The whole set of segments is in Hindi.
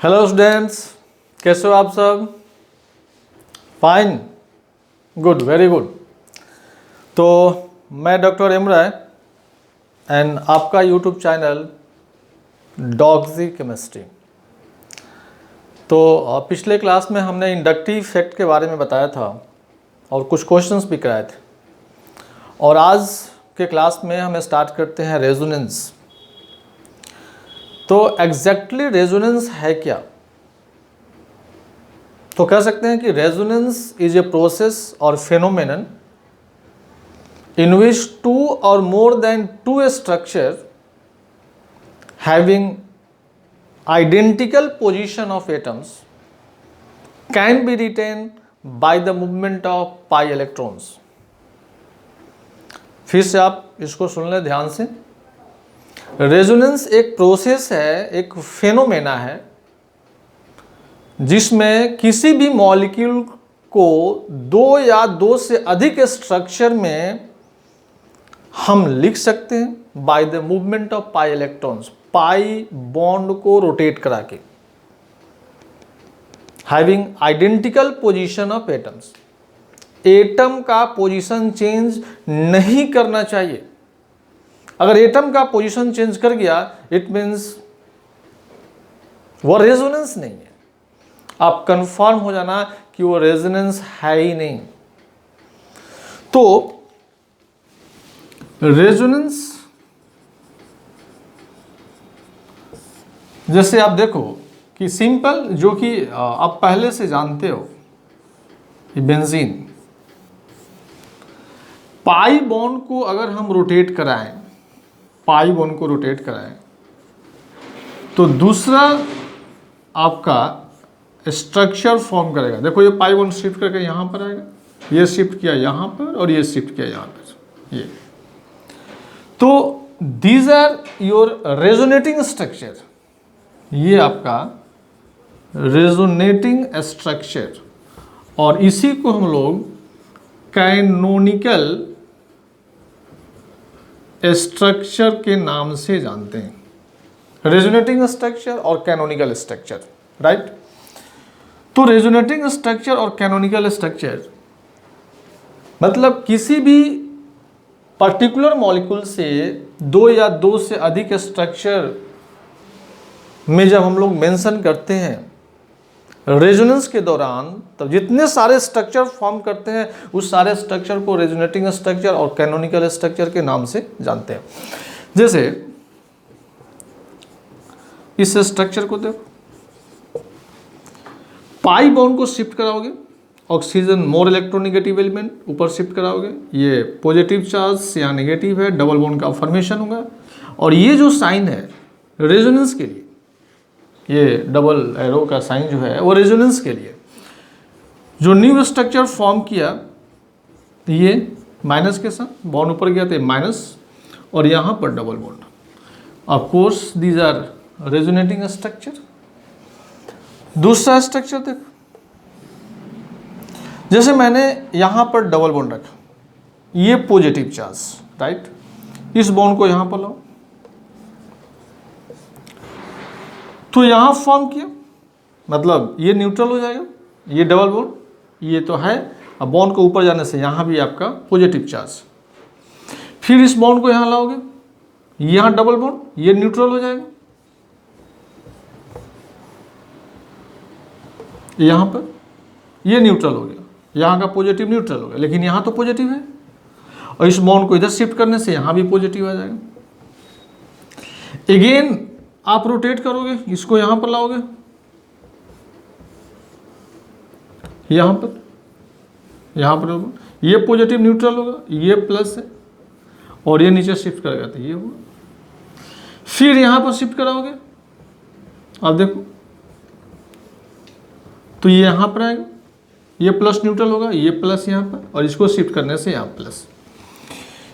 हेलो स्टूडेंट्स, कैसे हो आप सब? Fine, good, very good. तो मैं डॉक्टर इमरान एंड आपका यूट्यूब चैनल डॉग्जी केमिस्ट्री। तो पिछले क्लास में हमने इंडक्टिव इफेक्ट के बारे में बताया था और कुछ क्वेश्चंस भी कराए थे। और आज के क्लास में हम स्टार्ट करते हैं रेजोनेंस। तो एग्जैक्टली रेजोनेंस है क्या? तो कह सकते हैं कि रेजोनेंस इज ए प्रोसेस और फेनोमेनन इन विच टू और more than two structure having identical position of atoms can be written by the movement of pi electrons. फिर से आप इसको सुन लें ध्यान से। रेजोनेंस एक प्रोसेस है, एक फेनोमेना है जिसमें किसी भी मॉलिक्यूल को दो या दो से अधिक स्ट्रक्चर में हम लिख सकते हैं bye the movement of pi electrons, pi bond को रोटेट करा के, having identical position of atoms. Atom का पोजीशन चेंज नहीं करना चाहिए। अगर एटम का पोजीशन चेंज कर गया इट मीन्स वो रेजोनेंस नहीं है। आप कंफर्म हो जाना कि वो रेजोनेंस है ही नहीं। तो रेजोनेंस जैसे आप देखो कि सिंपल, जो कि आप पहले से जानते हो, बेंजीन, पाई बॉन्ड को अगर हम रोटेट कराएं, पाई बॉन्ड को रोटेट कराएं तो दूसरा आपका स्ट्रक्चर फॉर्म करेगा। देखो ये पाई बॉन्ड शिफ्ट करके यहाँ पर आएगा, ये शिफ्ट किया यहाँ पर और ये शिफ्ट किया यहाँ पर, ये। तो these are your resonating structure. ये आपका रेजोनेटिंग स्ट्रक्चर, और इसी को हम लोग कैनोनिकल स्ट्रक्चर के नाम से जानते हैं। रेजोनेटिंग स्ट्रक्चर और कैनोनिकल स्ट्रक्चर, राइट? तो रेजोनेटिंग स्ट्रक्चर और कैनोनिकल स्ट्रक्चर मतलब किसी भी पर्टिकुलर मॉलिक्यूल से दो या दो से अधिक स्ट्रक्चर में जब हम लोग मेंशन करते हैं रेजोनेंस के दौरान, तब जितने सारे स्ट्रक्चर फॉर्म करते हैं उस सारे स्ट्रक्चर को रेजोनेटिंग स्ट्रक्चर और कैनोनिकल स्ट्रक्चर के नाम से जानते हैं। जैसे इस स्ट्रक्चर को देखो, पाई बॉन्ड को शिफ्ट कराओगे, ऑक्सीजन मोर इलेक्ट्रोनेगेटिव एलिमेंट ऊपर शिफ्ट कराओगे, ये पॉजिटिव चार्ज या नेगेटिव है, डबल बॉन्ड का फॉर्मेशन होगा। और ये जो साइन है रेजोनेंस के लिए, ये डबल एरो का साइन जो है वो रेजोनेंस के लिए। जो न्यू स्ट्रक्चर फॉर्म किया, ये माइनस के साथ बॉन्ड ऊपर गया तो माइनस, और यहाँ पर double bond. Of course these are resonating structure. दूसरा स्ट्रक्चर देखो, जैसे मैंने यहां पर डबल बॉन्ड रखा, ये पॉजिटिव चार्ज, राइट? इस बॉन्ड को यहां पर लाओ तो यहां फॉर्म किया, मतलब ये न्यूट्रल हो जाएगा, ये डबल बॉन्ड ये तो है। अब बॉन्ड को ऊपर जाने से यहां भी आपका पॉजिटिव चार्ज। फिर इस बॉन्ड को यहां लाओगे, यहां डबल बॉन्ड, ये न्यूट्रल हो जाएगा, यहाँ पर ये न्यूट्रल हो गया, यहाँ का पॉजिटिव न्यूट्रल हो गया, लेकिन यहाँ तो पॉजिटिव है। और इस बॉन्ड को इधर शिफ्ट करने से यहाँ भी पॉजिटिव आ जाएगा। अगेन आप रोटेट करोगे, इसको यहाँ पर लाओगे, यहाँ पर ये पॉजिटिव न्यूट्रल होगा, ये प्लस है, और ये नीचे शिफ्ट करेगा तो ये होगा। फिर यहाँ पर शिफ्ट कराओगे, आप देखो तो ये यहाँ पर आएगा, ये प्लस न्यूट्रल होगा, ये प्लस यहाँ पर, और इसको शिफ्ट करने से यहाँ प्लस।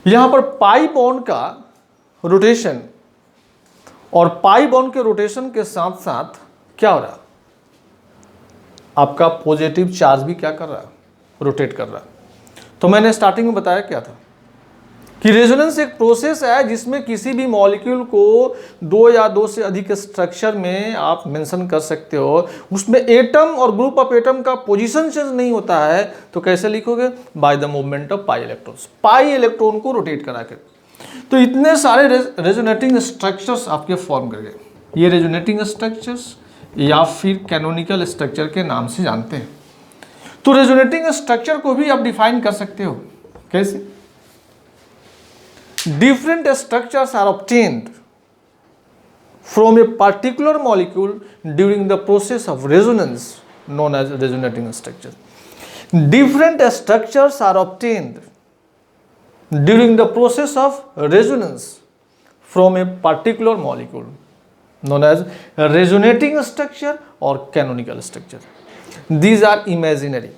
यहाँ पर पाई बॉन्ड का रोटेशन, और पाई बॉन्ड के रोटेशन के साथ साथ क्या हो रहा, आपका पॉजिटिव चार्ज भी क्या कर रहा है, रोटेट कर रहा है। तो मैंने स्टार्टिंग में बताया क्या था कि रेजोनेंस एक प्रोसेस है जिसमें किसी भी मॉलिक्यूल को दो या दो से अधिक स्ट्रक्चर में आप मेंशन कर सकते हो, उसमें एटम और ग्रुप ऑफ एटम का पोजीशन चेंज नहीं होता है, तो कैसे लिखोगे? Bye the movement of pi electrons, pi electron को रोटेट करा के। तो इतने सारे रेजोनेटिंग स्ट्रक्चर्स आपके फॉर्म कर गए। ये रेजोनेटिंग स्ट्रक्चर्स या फिर कैनोनिकल स्ट्रक्चर के नाम से जानते हैं। तो रेजोनेटिंग स्ट्रक्चर को भी आप डिफाइन कर सकते हो, कैसे? Different structures are obtained from a particular molecule during the process of resonance, known as resonating structure. Different structures are obtained during the process of resonance from a particular molecule, known as resonating structure or canonical structure. These are imaginary.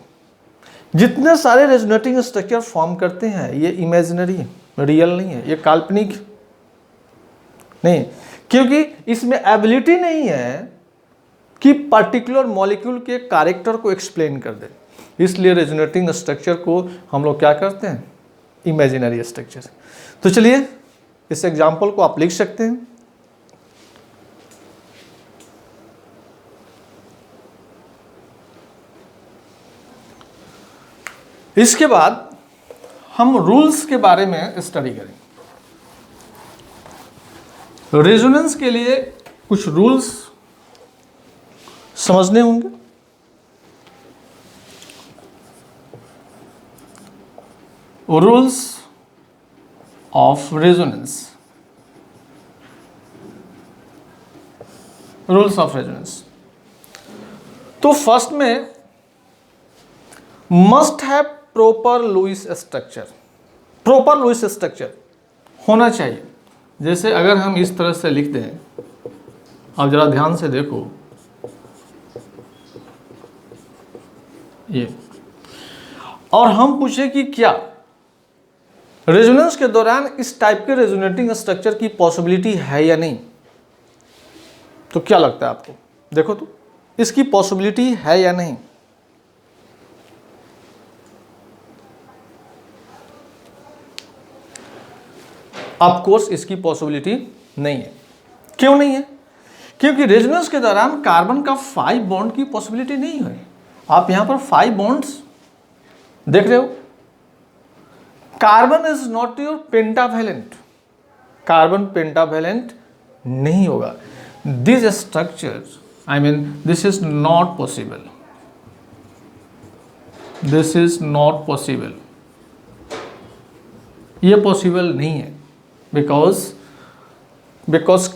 जितने सारे रेजोनेटिंग स्ट्रक्चर फॉर्म करते हैं ये इमेजिनरी है, रियल नहीं है, ये काल्पनिक नहीं, क्योंकि इसमें एबिलिटी नहीं है कि पर्टिकुलर मॉलिक्यूल के कैरेक्टर को एक्सप्लेन कर दे। इसलिए रेजोनेटिंग स्ट्रक्चर को हम लोग क्या करते हैं? Imaginary structure. तो चलिए इस एग्जाम्पल को आप लिख सकते हैं। इसके बाद हम रूल्स के बारे में स्टडी करेंगे। रेजोनेंस के लिए कुछ रूल्स समझने होंगे। Rules of resonance, rules of resonance. तो फर्स्ट में must have proper Lewis structure. Proper Lewis structure होना चाहिए। जैसे अगर हम इस तरह से लिख दें, आप जरा ध्यान से देखो, ये, और हम पूछे कि क्या रेजोनेंस के दौरान इस टाइप के रेजोनेटिंग स्ट्रक्चर की पॉसिबिलिटी है या नहीं, तो क्या लगता है आपको? देखो तो इसकी पॉसिबिलिटी है या नहीं। ऑफ कोर्स इसकी पॉसिबिलिटी नहीं है। क्यों नहीं है? क्योंकि रेजोनेंस के दौरान कार्बन का 5 बॉन्ड की पॉसिबिलिटी नहीं है। आप यहां पर 5 बॉन्ड्स देख रहे हो। Carbon is not your pentavalent, carbon pentavalent नहीं होगा। This structure, I mean this is not possible, this is not possible, ये पॉसिबल नहीं है। Because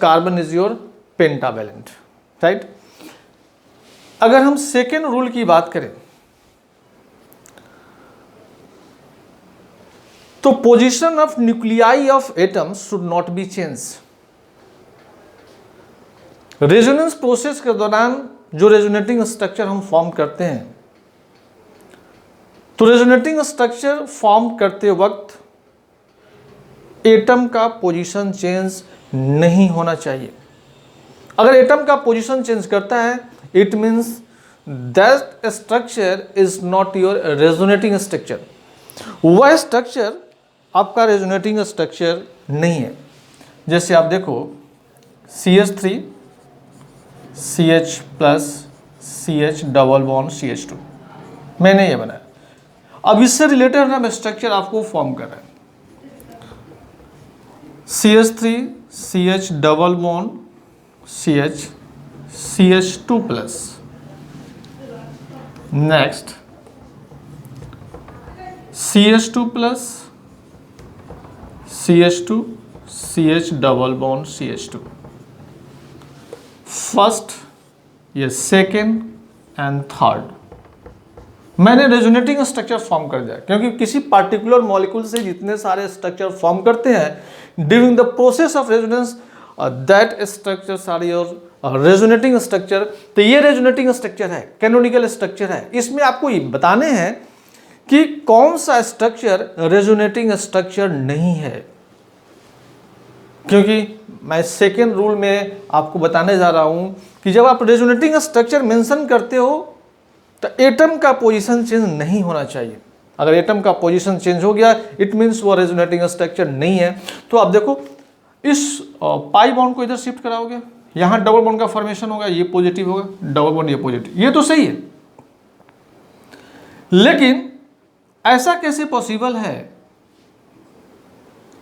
carbon is your pentavalent, right. अगर हम सेकेंड रूल की बात करें तो position of nuclei of atoms should not be change. Resonance process के दौरान जो रेजोनेटिंग स्ट्रक्चर हम फॉर्म करते हैं, तो रेजोनेटिंग स्ट्रक्चर फॉर्म करते वक्त एटम का पोजीशन चेंज नहीं होना चाहिए। अगर एटम का पोजीशन चेंज करता है, it means that structure is not your resonating structure. वह स्ट्रक्चर आपका रेजोनेटिंग स्ट्रक्चर नहीं है। जैसे आप देखो CH3 CH plus CH double bond CH2, मैंने ये बनाया। अब इससे रिलेटेड हम स्ट्रक्चर आपको फॉर्म कर रहे हैं। CH3 CH double bond CH CH2 plus, next CH2 plus CH2 CH double bond CH2। First, ये सेकेंड एंड थर्ड मैंने रेजोनेटिंग स्ट्रक्चर फॉर्म कर दिया, क्योंकि किसी पार्टिकुलर मॉलिक्यूल से जितने सारे स्ट्रक्चर फॉर्म करते हैं during the process of resonance, that structures are your resonating structure. तो ये रेजोनेटिंग स्ट्रक्चर है, कैनोनिकल स्ट्रक्चर है। इसमें आपको ये बताने हैं कि कौन सा स्ट्रक्चर रेजोनेटिंग स्ट्रक्चर नहीं है, क्योंकि मैं सेकेंड रूल में आपको बताने जा रहा हूं कि जब आप रेजोनेटिंग स्ट्रक्चर मेंशन करते हो तो एटम का पोजीशन चेंज नहीं होना चाहिए। अगर एटम का पोजीशन चेंज हो गया इट मीन्स वो रेजोनेटिंग स्ट्रक्चर नहीं है। तो आप देखो इस पाई बॉन्ड को इधर शिफ्ट कराओगे, यहाँ डबल बॉन्ड का फॉर्मेशन होगा, ये पॉजिटिव होगा, डबल बॉन्ड ये पॉजिटिव, ये तो सही है। लेकिन ऐसा कैसे पॉसिबल है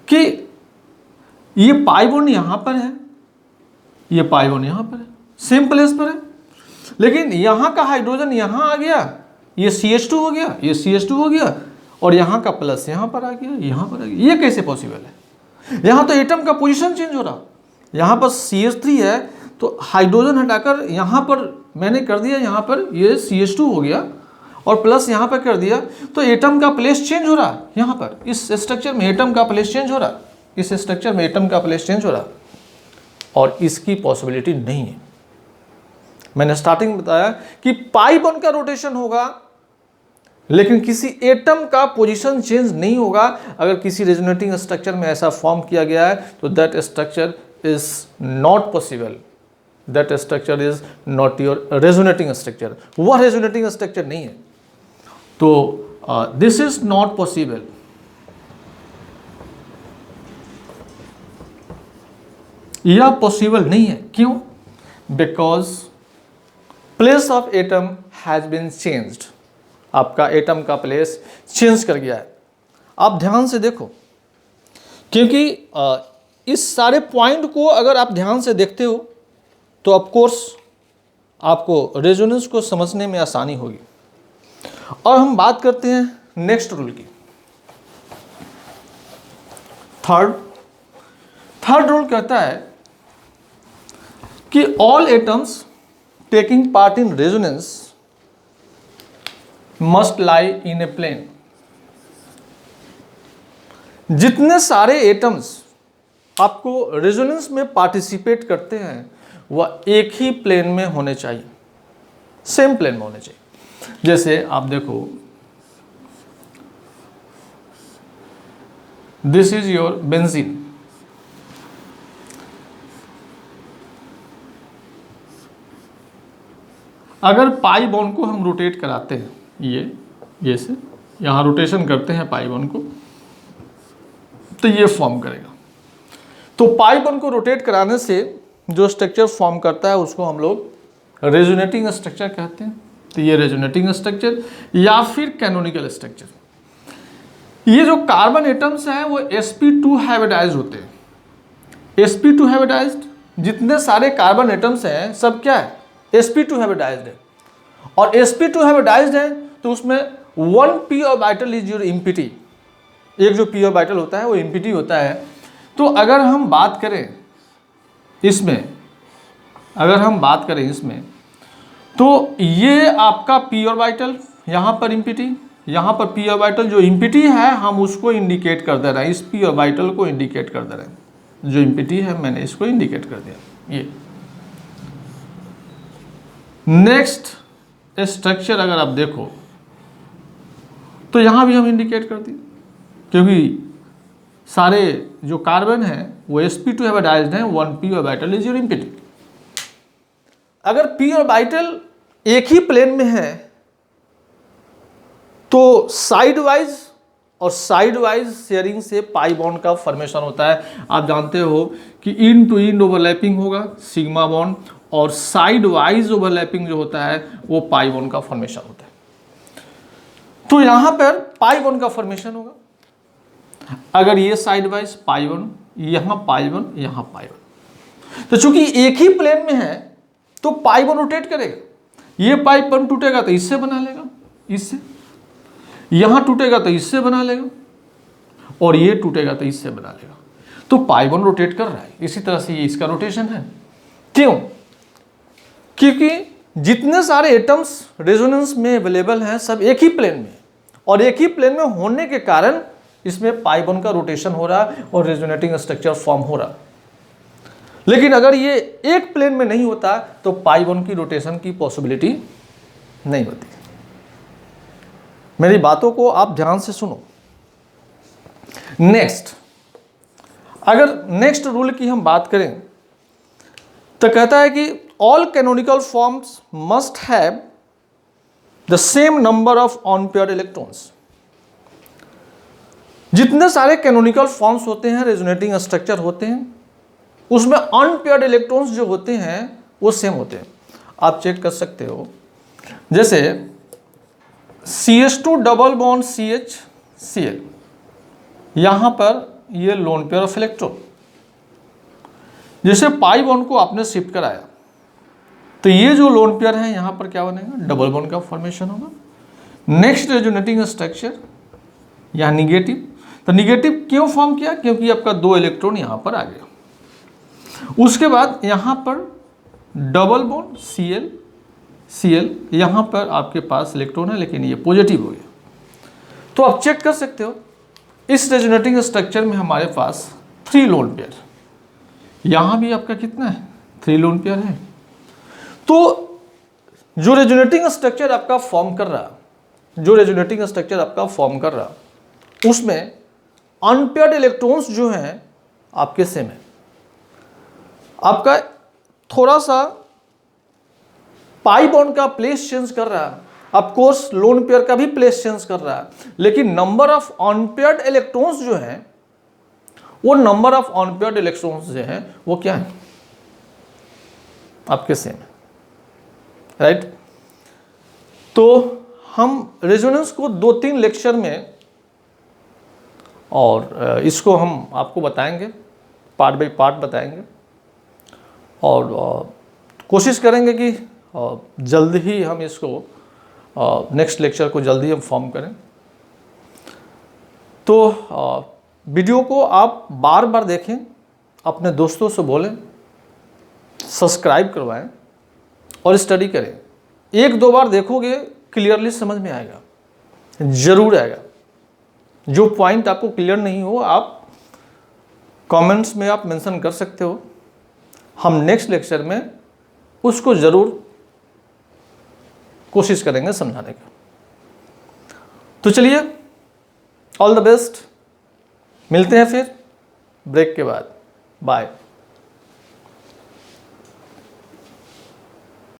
कि ये पाई बॉन्ड यहां पर है, ये पाई बॉन्ड यहां पर है, सेम प्लेस पर है, लेकिन यहां का हाइड्रोजन यहां आ गया, ये CH2 हो गया, ये CH2 हो गया, और यहां का प्लस यहां पर आ गया, यहां पर आ गया। ये कैसे पॉसिबल है? यहां तो एटम का पोजीशन चेंज हो रहा, यहां पर CH3 है तो हाइड्रोजन हटाकर यहां पर मैंने कर दिया, यहां पर ये CH2 हो गया और प्लस यहां पर कर दिया, तो एटम का प्लेस चेंज हो रहा, यहां पर इस स्ट्रक्चर में एटम का प्लेस चेंज हो रहा, इस स्ट्रक्चर में एटम का प्लेस चेंज हो रहा, और इसकी पॉसिबिलिटी नहीं है। मैंने स्टार्टिंग में बताया कि पाई बॉन्ड का रोटेशन होगा लेकिन किसी एटम का पोजीशन चेंज नहीं होगा। अगर किसी रेजोनेटिंग स्ट्रक्चर में ऐसा फॉर्म किया गया है तो that structure is not possible, that structure is not your resonating structure, वह रेजोनेटिंग स्ट्रक्चर नहीं है। तो दिस इज नॉट पॉसिबल। यह पॉसिबल नहीं है, क्यों? Because place of atom has been changed, आपका एटम का प्लेस चेंज कर गया है। आप ध्यान से देखो, क्योंकि इस सारे पॉइंट को अगर आप ध्यान से देखते हो तो ऑफ कोर्स आपको रेजोनेंस को समझने में आसानी होगी। और हम बात करते हैं नेक्स्ट रूल की, थर्ड रूल कहता है कि all atoms taking part in resonance must lie in a plane. जितने सारे एटम्स आपको रेजोनेंस में पार्टिसिपेट करते हैं वह एक ही प्लेन में होने चाहिए, सेम प्लेन में होने चाहिए। जैसे आप देखो, दिस इज योर बेंजीन, अगर पाई बॉन्ड को हम रोटेट कराते हैं, ये से यहाँ रोटेशन करते हैं पाई बॉन्ड को, तो ये फॉर्म करेगा। तो पाई बॉन्ड को रोटेट कराने से जो स्ट्रक्चर फॉर्म करता है उसको हम लोग रेजोनेटिंग स्ट्रक्चर कहते हैं। तो ये रेजोनेटिंग स्ट्रक्चर या फिर कैनोनिकल स्ट्रक्चर। ये जो कार्बन एटम्स हैं वो sp2 हाइब्रिडाइज्ड होते हैं। sp2 हाइब्रिडाइज्ड, जितने सारे कार्बन एटम्स हैं सब क्या है? sp2 हाइब्रिडाइज्ड है। और sp2 हाइब्रिडाइज्ड है तो उसमें 1p orbital is your empty, एक जो p ऑर्बिटल होता है वो इम्पिटी होता है। तो अगर हम बात करें इसमें, तो ये आपका p ऑर्बिटल, यहाँ पर इम्पिटी, यहाँ पर p ऑर्बिटल, जो इम्पिटी है हम उसको इंडिकेट कर दे रहे हैं, इस p ऑर्बिटल को इंडिकेट कर दे रहे हैं, जो इम्पिटी है मैंने इसको इंडिकेट कर दिया। ये नेक्स्ट स्ट्रक्चर अगर आप देखो तो यहाँ भी हम इंडिकेट कर दिए, क्योंकि सारे जो कार्बन है वो sp2 हाइब्रिडाइज्ड है, 1p orbital is your empty. अगर p ऑर्बिटल एक ही प्लेन में है तो साइड वाइज शेयरिंग से पाई बॉन्ड का फॉर्मेशन होता है। आप जानते हो कि इन टू इन ओवरलैपिंग होगा सिग्मा बॉन्ड, और साइड वाइज ओवरलैपिंग जो होता है वो पाई बॉन्ड का फॉर्मेशन होता है। तो यहां पर पाई बॉन्ड का फॉर्मेशन होगा। अगर ये साइड वाइज पाई बॉन्ड, यहां पाई बॉन्ड, यहां पाई बॉन्ड, तो चूंकि एक ही प्लेन में है तो पाई बॉन्ड रोटेट करेगा। ये पाई बॉन्ड टूटेगा तो इससे बना लेगा, इससे, यहां टूटेगा तो इससे बना लेगा, और ये टूटेगा तो इससे बना लेगा। तो पाई बॉन्ड रोटेट कर रहा है। इसी तरह से ये इसका रोटेशन है। क्यों? क्योंकि जितने सारे एटम्स रेजोनेंस में अवेलेबल हैं सब एक ही प्लेन में, और एक ही प्लेन में होने के कारण इसमें पाई बॉन्ड का रोटेशन हो रहा है और रेजोनेटिंग स्ट्रक्चर फॉर्म हो रहा। लेकिन अगर ये एक प्लेन में नहीं होता तो पाई बॉन्ड की रोटेशन की पॉसिबिलिटी नहीं होती। मेरी बातों को आप ध्यान से सुनो। नेक्स्ट, अगर नेक्स्ट रूल की हम बात करें तो कहता है कि all canonical forms must have the same number of unpaired electrons. जितने सारे कैनोनिकल फॉर्म्स होते हैं, रेजोनेटिंग स्ट्रक्चर होते हैं, उसमें अनपेयर्ड इलेक्ट्रॉन्स जो होते हैं वो सेम होते हैं। आप चेक कर सकते हो, जैसे CH2 double bond CH Cl, यहां पर ये लोन पेयर ऑफ इलेक्ट्रॉन, जैसे पाई बॉन्ड को आपने शिफ्ट कराया तो ये जो लोन पेयर है यहां पर क्या बनेगा, डबल बॉन्ड का फॉर्मेशन होगा। नेक्स्ट रेजोनेटिंग स्ट्रक्चर यहाँ निगेटिव, तो निगेटिव क्यों फॉर्म किया, क्योंकि आपका 2 इलेक्ट्रॉन यहां पर आ गया। उसके बाद यहां पर डबल बॉन्ड Cl, यहां पर आपके पास इलेक्ट्रॉन है लेकिन ये पॉजिटिव हो गया। तो आप चेक कर सकते हो इस रेजोनेटिंग स्ट्रक्चर में हमारे पास 3 लोन पेयर, यहां भी आपका कितना है, 3 लोन पेयर है। तो जो रेजोनेटिंग स्ट्रक्चर आपका फॉर्म कर रहा, उसमें अनपेयर्ड इलेक्ट्रॉन्स जो हैं आपके सेम है। आपका थोड़ा सा पाई बॉन्ड का प्लेस चेंज कर रहा है, ऑफ कोर्स लोन पेयर का भी प्लेस चेंज कर रहा है, लेकिन नंबर ऑफ अनपेयर्ड इलेक्ट्रॉन्स जो हैं, वो नंबर ऑफ अनपेयर्ड इलेक्ट्रॉन्स जो हैं वो क्या है, आपके सेम है, राइट। तो हम रेजोनेंस को 2-3 लेक्चर में, और इसको हम आपको बताएंगे, पार्ट बाय पार्ट बताएंगे, और कोशिश करेंगे कि जल्द ही हम इसको नेक्स्ट लेक्चर को जल्दी हम फॉर्म करें। तो वीडियो को आप बार बार देखें, अपने दोस्तों से बोलें, सब्सक्राइब करवाएं और स्टडी करें। 1-2 बार देखोगे क्लियरली समझ में आएगा, ज़रूर आएगा। जो पॉइंट आपको क्लियर नहीं हो आप कमेंट्स में आप मेंशन कर सकते हो, हम नेक्स्ट लेक्चर में उसको ज़रूर कोशिश करेंगे समझाने की। तो चलिए, ऑल द बेस्ट, मिलते हैं फिर ब्रेक के बाद, बाय।